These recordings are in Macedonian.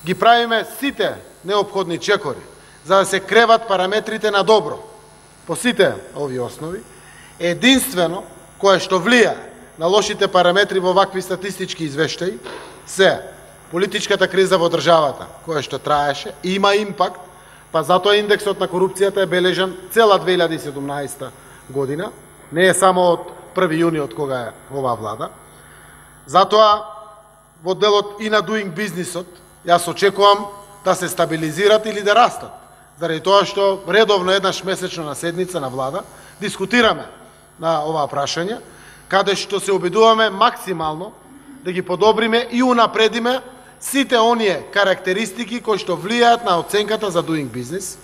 ги правиме сите неопходни чекори, за да се креват параметрите на добро по сите овие основи. Единствено кое што влија на лошите параметри во вакви статистички извештаи се политичката криза во државата, која што траеше, има импакт, па затоа индексот на корупцијата е бележан цела 2017 година, не е само од 1 јуни од кога е оваа влада. Затоа во делот и на Doing Business-от јас очекувам да се стабилизират или да растат, заради тоа што редовно еднаш месечно на седница на влада дискутираме на оваа прашање, каде што се обидуваме максимално да ги подобриме и унапредиме сите оние карактеристики кои што влијаат на оценката за Doing Business,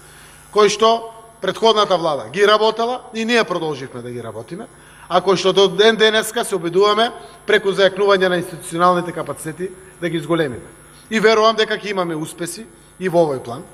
кои што претходната влада ги работела и ние продолживме да ги работиме, а кои што до ден денеска се обидуваме преку зајакнување на институционалните капацитети да ги зголемиме. И верувам дека ќе имаме успеси и во овој план.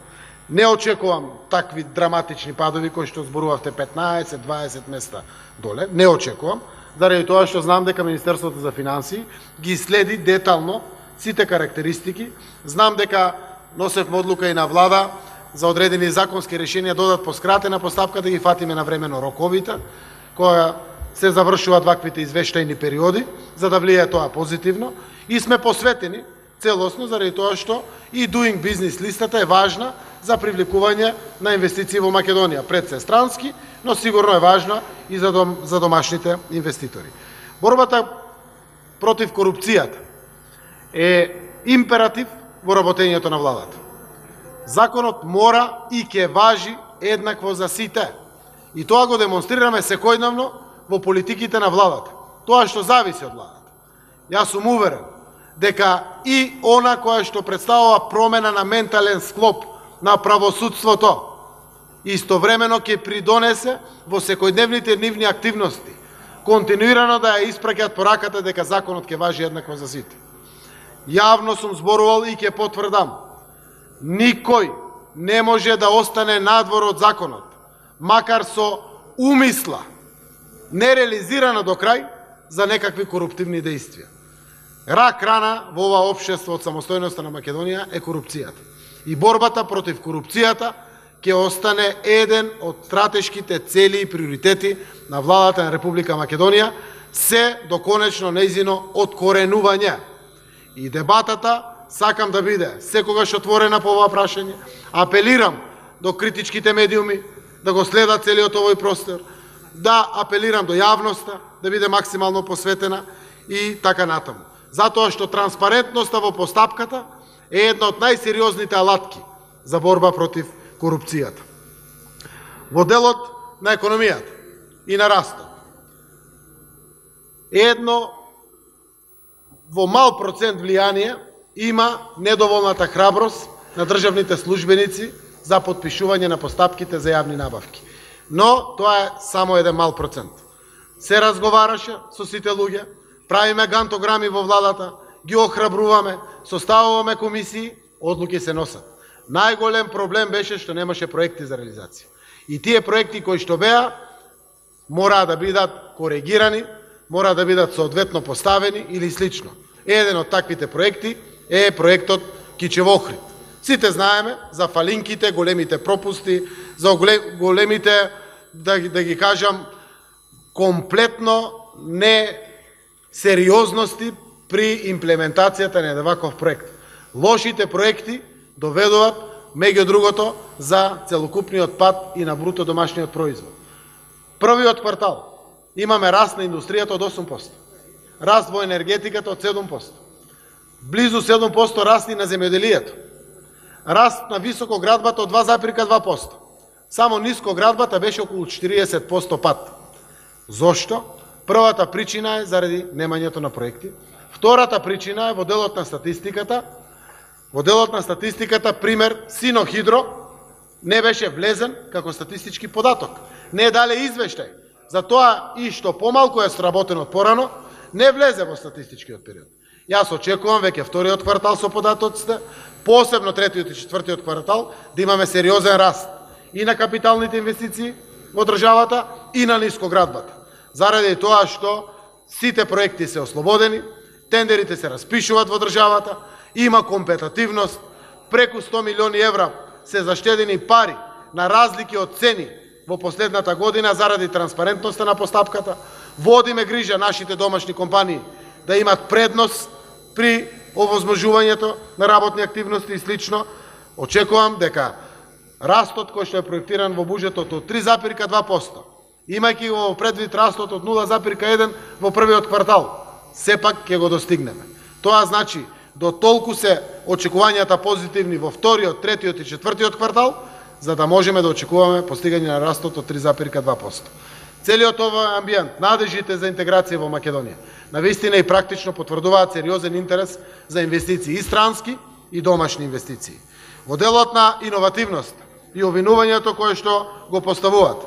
Не очекувам такви драматични падови кои што зборувавте 15-20 места доле, не очекувам, заради тоа што знам дека Министерството за финансии ги следи детално сите карактеристики. Знам дека носевме одлука и на влада за одредени законски решенија додат поскратена постапка да ги фатиме на времено роковите, која се завршуваат ваквите извештајни периоди, за да влијае тоа позитивно, и сме посветени целосно заради тоа што и Doing Business листата е важна за привлекување на инвестиции во Македонија, пред се странски, но сигурно е важна и за домашните инвеститори. Борбата против корупцијата е императив во работењето на владата. Законот мора и ќе важи еднакво за сите. И тоа го демонстрираме секојдневно во политиките на владата. Тоа што зависи од владата. Јас сум уверен дека и она која што представува промена на ментален склоп на правосудството истовремено ќе придонесе во секојдневните нивни активности континуирано да ја испраќаат пораката дека законот ќе важи еднакво за сите. Јавно сум зборувал и ќе потврдам: никој не може да остане надвор од законот, макар со умисла нереализирана до крај за некакви коруптивни дејствија. Рак рана во ова општество од самостојноста на Македонија е корупцијата. И борбата против корупцијата ќе остане еден од стратешките цели и приоритети на владата на Република Македонија, се до конечно нејзино откоренување. И дебатата сакам да биде секогаш отворена по ова прашање. Апелирам до критичките медиуми да го следат целиот овој простор, да апелирам до јавноста да биде максимално посветена и така натаму. Затоа што транспарентноста во постапката е една од најсериозните алатки за борба против корупцијата. Во делот на економијата и на растот, едно во мал процент влијание има недоволната храброст на државните службеници за подпишување на постапките за јавни набавки. Но тоа е само еден мал процент. Се разговараше со сите луѓе, правиме гантограми во владата, ги охрабруваме, составуваме комисии, одлуки се носат. Најголем проблем беше што немаше проекти за реализација. И тие проекти кои што беа, мора да бидат коригирани, мора да бидат соодветно поставени или слично. Еден од таквите проекти е проектот Кичев Охрид. Сите знаеме за фалинките, големите пропусти, за големите, да ги кажам, комплетно несериозности при имплементацијата на ваков проект. Лошите проекти доведуваат, меѓу другото, за целокупниот пад и на бруто домашниот производ. Првиот квартал имаме раст на индустријата од 8%, раст во енергетиката од 7%, близу 7% раст и на земјоделието, раст на високоградбата од 2,2%. Само нискоградбата беше околу 40% пад. Зошто? Првата причина е заради немањето на проекти. Втората причина е во делот на статистиката. Во делот на статистиката, пример, Синохидро не беше влезен како статистички податок. Не дале извештај. Затоа и што помалку е сработено порано, не влезе во статистичкиот период. Јас очекувам веќе вториот квартал со податоците, посебно третиот и четвртиот квартал, да имаме сериозен раст и на капиталните инвестиции во државата и на нискоградбата. Заради тоа што сите проекти се ослободени, тендерите се распишуваат во државата, има компетативност, преку 100 милиони евра се заштедени пари на разлики од цени во последната година заради транспарентноста на постапката. Водиме грижа нашите домашни компании да имат предност при овозможувањето на работни активности и слично. Очекувам дека растот кој што е проектиран во буџетот од 3,2%, имајќи го предвид растот од 0,1 во првиот квартал, сепак ќе го достигнеме. Тоа значи до толку се очекувањата позитивни во вториот, третиот и четвртиот квартал, за да можеме да очекуваме постигање на растот од 3,2%. Целиот овој амбиент, надежите за интеграција во Македонија, навистина и практично потврдуваат сериозен интерес за инвестиции и странски и домашни инвестиции. Во делот на иновативност и обвинувањето кое што го поставуваат,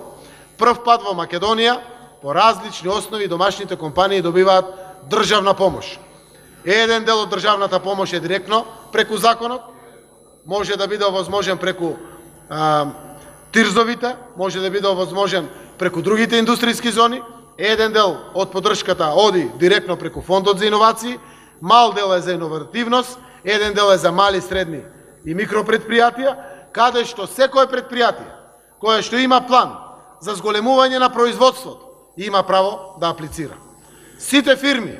прв пат во Македонија по различни основи домашните компании добиваат државна помош. Еден дел од државната помош е директно преку законот, може да биде овозможен преку тирзовите, може да биде овозможен преку другите индустријски зони, еден дел од поддршката оди директно преку фондот за иновации, мал дел е за иновативност, еден дел е за мали, средни и микропредпријатија, каде што секој предпријатие кое што има план за зголемување на производството има право да аплицира. Сите фирми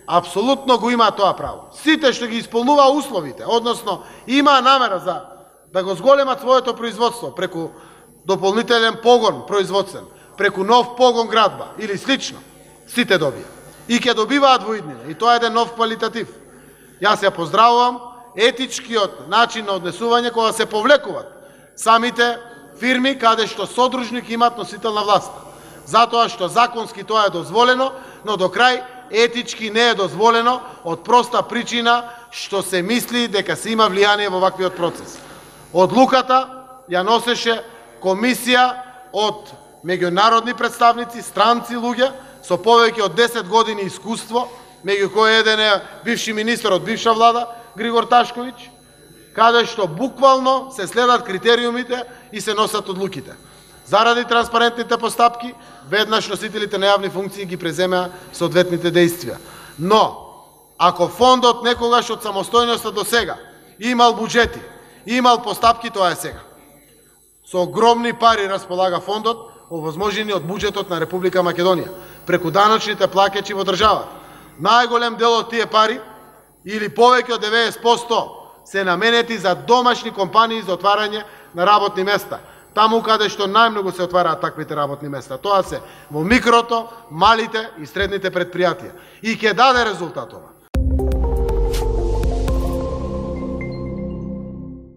апсолутно го имаат тоа право. Сите што ги исполнуваа условите, односно имаа намера за да го зголемат своето производство преку дополнителен погон производствен, преку нов погон градба или слично, сите добија. И ќе добиваат во иднина. И тоа е еден нов квалитатив. Јас ја поздравувам етичкиот начин на однесување кога се повлекуваат самите фирми каде што содружник имаат носител на власт. Затоа што законски тоа е дозволено, но до крај етички не е дозволено од проста причина што се мисли дека се има влијание во ваквиот процес. Одлуката ја носеше комисија од меѓународни представници, странци луѓе со повеќе од 10 години искуство, меѓу кои еден е бивши министер од бивша влада, Григор Ташковиќ, каде што буквално се следат критериумите и се носат одлуките. Заради транспарентните постапки, веднаш носителите на јавни функции ги преземеа соодветните действија. Но, ако фондот некогаш од самостојноста до сега имал буџети, имал постапки, тоа е сега. Со огромни пари располага фондот, овозможени од буџетот на Република Македонија, преку даночните плаќачи во државата. Најголем дел од тие пари, или повеќе од 90%, се наменети за домашни компании за отварање на работни места. Таму каде што најмногу се отвараат таквите работни места. Тоа се во микрото, малите и средните предпријатија. И ќе даде резултат ова.